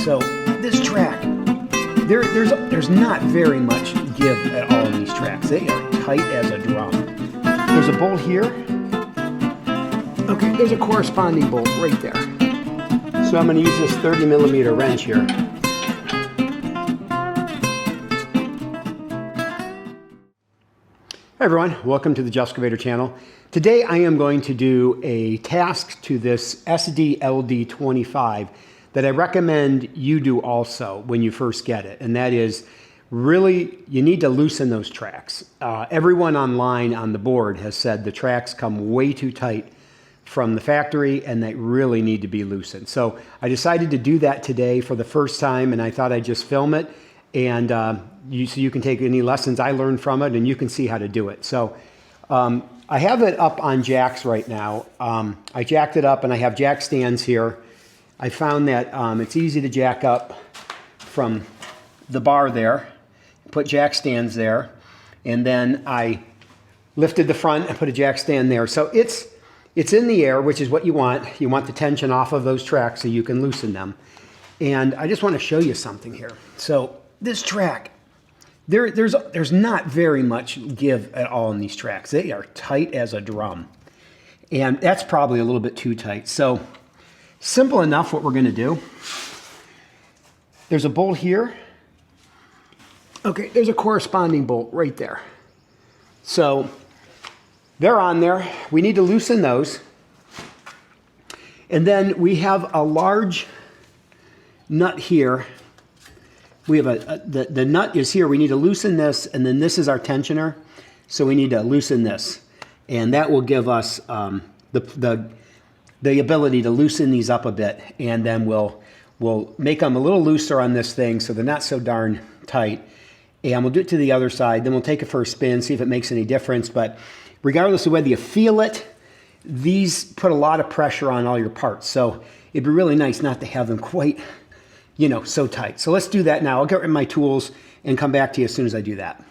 So this track, there's not very much give at all in these tracks. They are tight as a drum. There's a bolt here. Okay, there's a corresponding bolt right there. So I'm going to use this 30mm wrench here. Hi everyone, welcome to the Juscavator channel. Today I am going to do a task to this SDLD25 that I recommend you do also when you first get it, and that is really you need to loosen those tracks. Everyone online on the board has said the tracks come way too tight from the factory and they really need to be loosened. So I decided to do that today for the first time, and I thought I'd just film it and so you can take any lessons I learned from it and you can see how to do it. So I have it up on jacks right now. I jacked it up and I have jack stands here. I found that it's easy to jack up from the bar there, put jack stands there, and then I lifted the front and put a jack stand there. So it's in the air, which is what you want. You want the tension off of those tracks so you can loosen them. And I just want to show you something here. So this track, there's not very much give at all in these tracks. They are tight as a drum. And that's probably a little bit too tight. So simple enough what we're going to do. There's a bolt here. Okay, there's a corresponding bolt right there. So they're on there. We need to loosen those. And then we have a large nut here. We have the nut is here. We need to loosen this, and then this is our tensioner. So we need to loosen this. And that will give us the ability to loosen these up a bit, and then we'll make them a little looser on this thing so they're not so darn tight. And we'll do it to the other side. Then we'll take it for a spin, see if it makes any difference. But regardless of whether you feel it, these put a lot of pressure on all your parts. So it'd be really nice not to have them quite, so tight. So let's do that now. I'll get rid of my tools and come back to you as soon as I do that.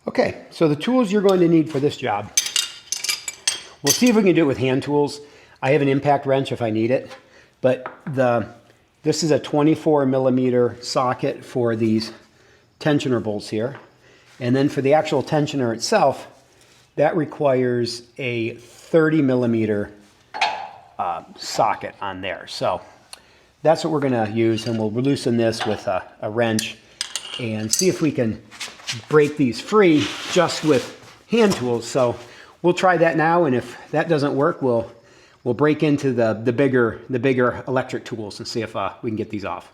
Okay, so the tools you're going to need for this job. We'll see if we can do it with hand tools. I have an impact wrench if I need it, but this is a 24mm socket for these tensioner bolts here. And then for the actual tensioner itself, that requires a 30mm socket on there. So that's what we're going to use, and we'll loosen this with a wrench and see if we can break these free just with hand tools. So we'll try that now, and if that doesn't work, we'll break into the bigger electric tools and see if we can get these off.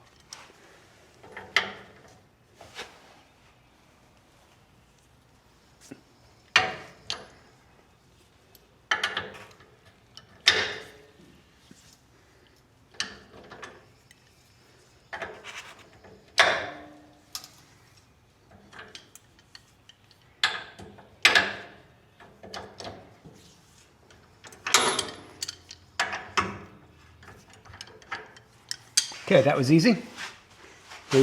Okay, that was easy. They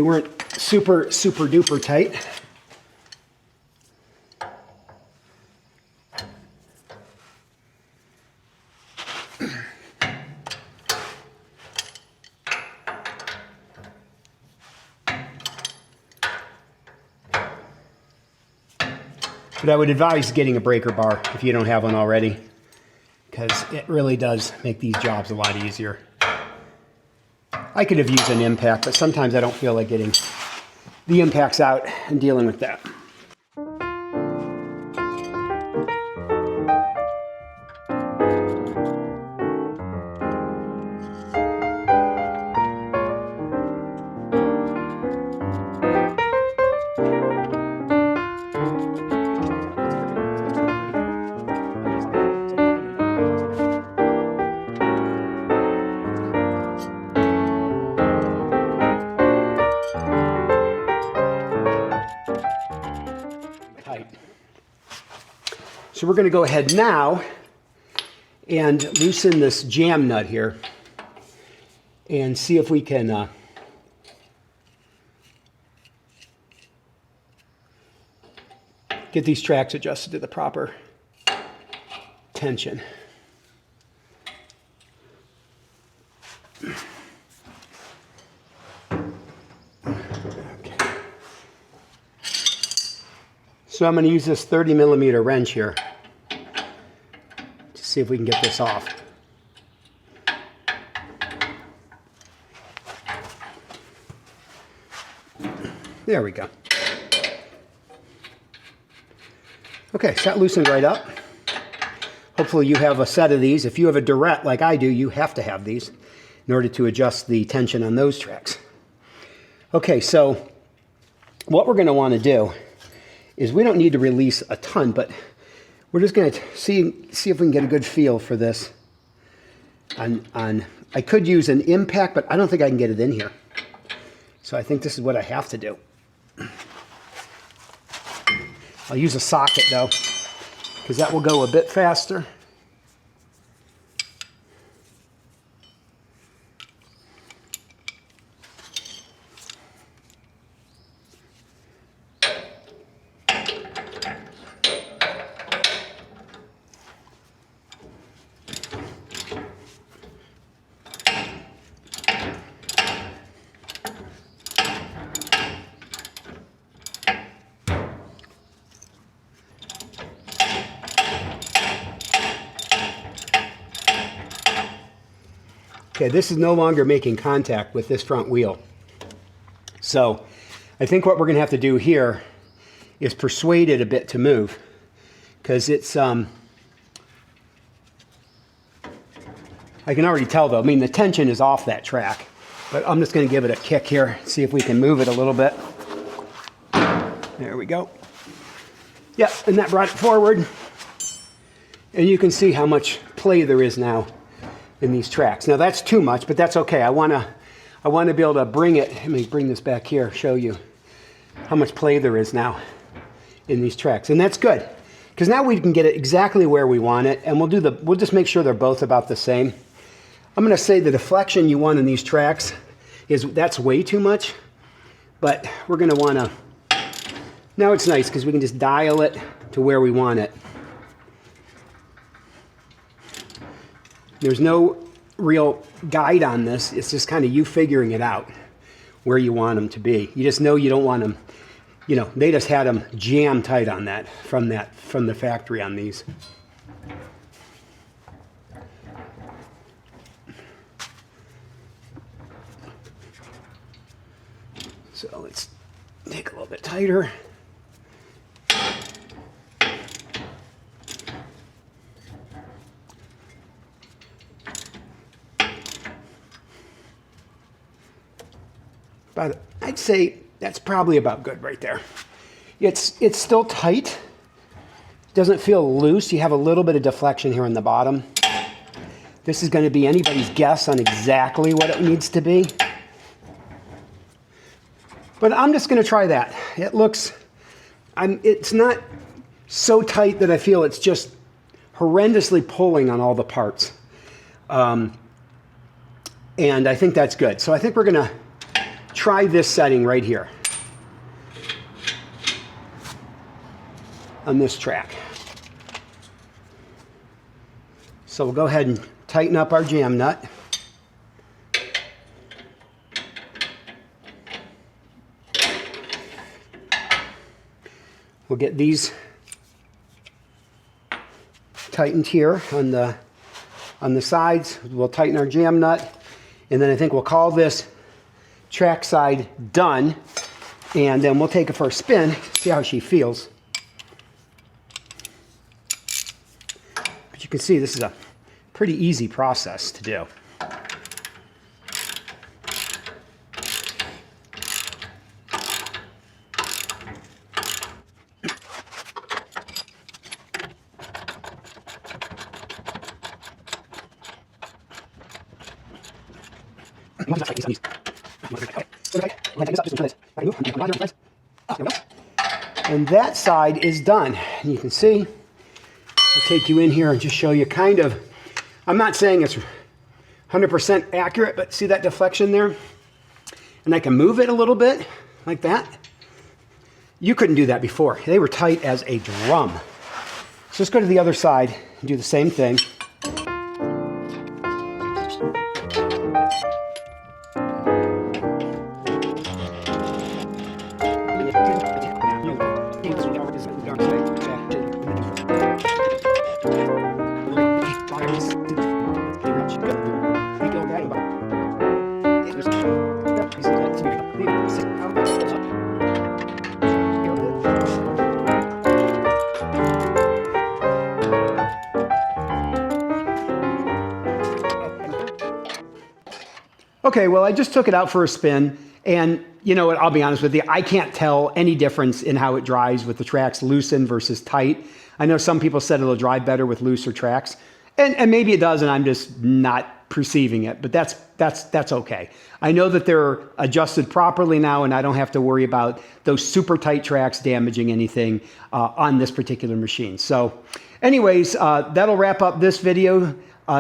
weren't super duper tight. But I would advise getting a breaker bar if you don't have one already, because it really does make these jobs a lot easier. I could have used an impact, but sometimes I don't feel like getting the impacts out and dealing with that. So we're going to go ahead now and loosen this jam nut here and see if we can get these tracks adjusted to the proper tension. So I'm going to use this 30mm wrench here to see if we can get this off. There we go. Okay, so that loosened right up. Hopefully you have a set of these. If you have a Durette like I do, you have to have these in order to adjust the tension on those tracks. Okay, so what we're going to want to do is we don't need to release a ton, but we're just going to see if we can get a good feel for this. I could use an impact, but I don't think I can get it in here. So I think this is what I have to do. I'll use a socket though, because that will go a bit faster. Okay, this is no longer making contact with this front wheel. So I think what we're going to have to do here is persuade it a bit to move, because it's, I can already tell though, I mean the tension is off that track, but I'm just going to give it a kick here, see if we can move it a little bit. There we go. Yep, and that brought it forward. And you can see how much play there is now in these tracks. Now that's too much, but that's okay. I want to be able to bring it. Let me bring this back here, show you how much play there is now in these tracks. And that's good, because now we can get it exactly where we want it, and we'll just make sure they're both about the same. I'm going to say the deflection you want in these tracks that's way too much, but we're going to want to, now it's nice because we can just dial it to where we want it. There's no real guide on this. It's just kind of you figuring it out where you want them to be. You just know you don't want them, you know, they just had them jam tight on that from the factory on these. So let's take a little bit tighter. But I'd say that's probably about good right there. It's still tight. Doesn't feel loose. You have a little bit of deflection here on the bottom. This is going to be anybody's guess on exactly what it needs to be. But I'm just going to try that. It looks, it's not so tight that I feel it's just horrendously pulling on all the parts. And I think that's good. So I think we're going to try this setting right here on this track. So we'll go ahead and tighten up our jam nut. We'll get these tightened here on the sides. We'll tighten our jam nut, and then I think we'll call this track side done, and then we'll take her for a spin, see how she feels. But you can see this is a pretty easy process to do. And that side is done. And you can see, I'll take you in here and just show you kind of, I'm not saying it's 100% accurate, but see that deflection there? And I can move it a little bit like that. You couldn't do that before. They were tight as a drum. So let's go to the other side and do the same thing. Okay, well, I just took it out for a spin, and you know what, I'll be honest with you, I can't tell any difference in how it drives with the tracks loosened versus tight. I know some people said it'll drive better with looser tracks, and maybe it does, and I'm just not perceiving it, but that's okay. I know that they're adjusted properly now, and I don't have to worry about those super tight tracks damaging anything on this particular machine. So anyways, that'll wrap up this video.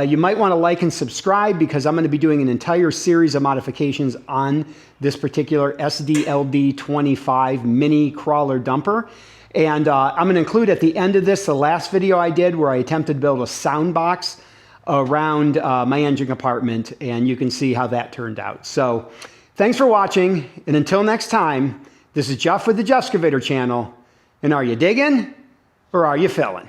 You might want to like and subscribe because I'm going to be doing an entire series of modifications on this particular SDLD25 mini crawler dumper. And I'm going to include at the end of this the last video I did where I attempted to build a sound box around my engine compartment, and you can see how that turned out. So thanks for watching, and until next time, this is Jeff with the Jeffscavator channel, and are you digging or are you filling?